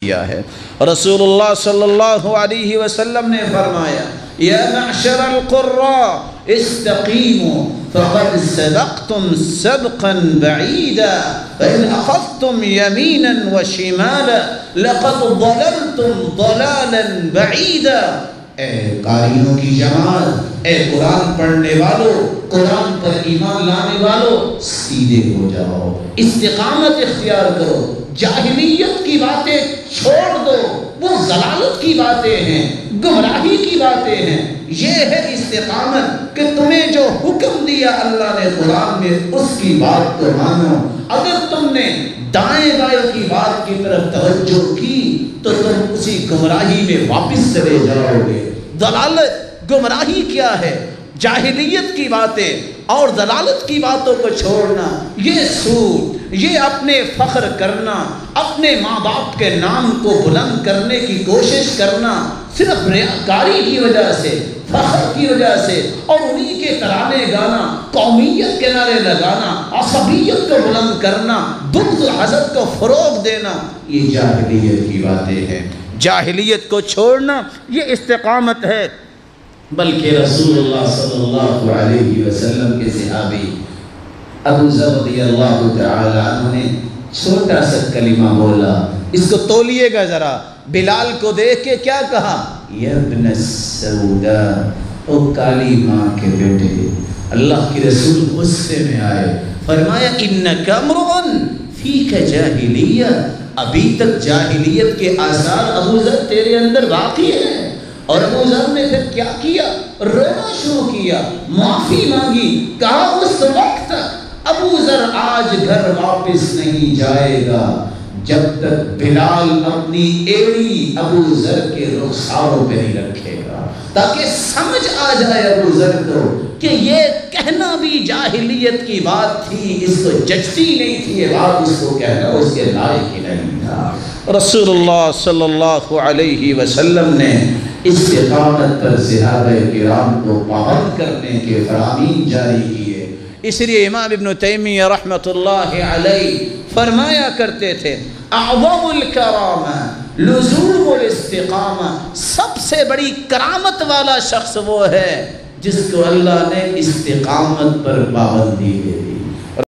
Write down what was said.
کیا ہے۔ رسول اللہ صلی اللہ علیہ وسلم نے فرمایا یا معشر القراء استقیموا فقد سبقتم سبقا بعیدا فإن اخذتم یمینا وشمالا لقد ضللتم ضلالا بعیدا۔ اے قارئینوں کی جماعت، اے قرآن پڑھنے والوں، قرآن پر ایمان لانے والوں، سیدھے ہو جاؤ، استقامت اختیار کرو، جاہلیت کی باتیں چھوڑ دو، وہ ضلالت کی باتیں ہیں، گمراہی کی باتیں ہیں۔ یہ ہے استقامت کہ تمہیں جو حکم دیا اللہ نے قرآن میں اس کی بات کو مانو۔ اگر تم نے دائیں بائیں کی بات کی طرف توجہ کی تو تم اسی گمراہی میں واپس چلے جاؤ گے۔ ضلالت، گمراہی کیا ہے؟ جاہلیت کی باتیں اور ضلالت کی باتوں کو چھوڑنا، یہ سود، یہ اپنے فخر کرنا، اپنے ماں باپ کے نام کو بلند کرنے کی کوشش کرنا، صرف ریاکاری کی وجہ سے، فخر کی وجہ سے، اور انہی کے ترانے گانا، قومیت کے نعرے لگانا، عصبیت کو بلند کرنا، بغض و حسد کو فروغ دینا، یہ جاہلیت کی باتیں ہیں۔ جاہلیت کو چھوڑنا یہ استقامت ہے۔ بلکہ رسول اللہ صلی اللہ علیہ وسلم کے صحابی ابو ذر رضی اللہ تعالی عنہ نے چھوٹا سا کلمہ بولا، اس کو تولیے گا ذرا، بلال کو دیکھ کے کیا کہا؟ یا ابن السودا، او کالی ماں کے بیٹے۔ اللہ کی رسول غصے میں آئے، فرمایا انک امرؤ فیک جاہلیہ، ابھی تک جاہلیت کے آثار ابو ذر تیرے اندر باقی ہیں۔ اور ابو ذر نے پھر کیا کیا؟ رونا شروع کیا، معافی مانگی، کہا اس وقت تک ابو ذر آج گھر واپس نہیں جائے گا جب تک بلال اپنی ایڑی ابو ذر کے رخساروں پہ نہیں رکھے گا، تاکہ سمجھ آ جائے ابو ذر کو کہ یہ کہنا بھی جاہلیت کی بات تھی، اس کو جچتی نہیں تھی یہ بات، اس کو کہنا اس کے لائق ہی نہیں تھا۔ رسول اللہ صلی اللہ علیہ وسلم نے استقامت پر صحابہ کرام کو پابند کرنے کے فرامین جاری کیے۔ اس لیے امام ابن تیمیہ رحمۃ اللہ علیہ فرمایا کرتے تھے اعظم الکرامہ لزوم الاستقامہ، سب سے بڑی کرامت والا شخص وہ ہے جس کو اللہ نے استقامت پر پابندی دے دی۔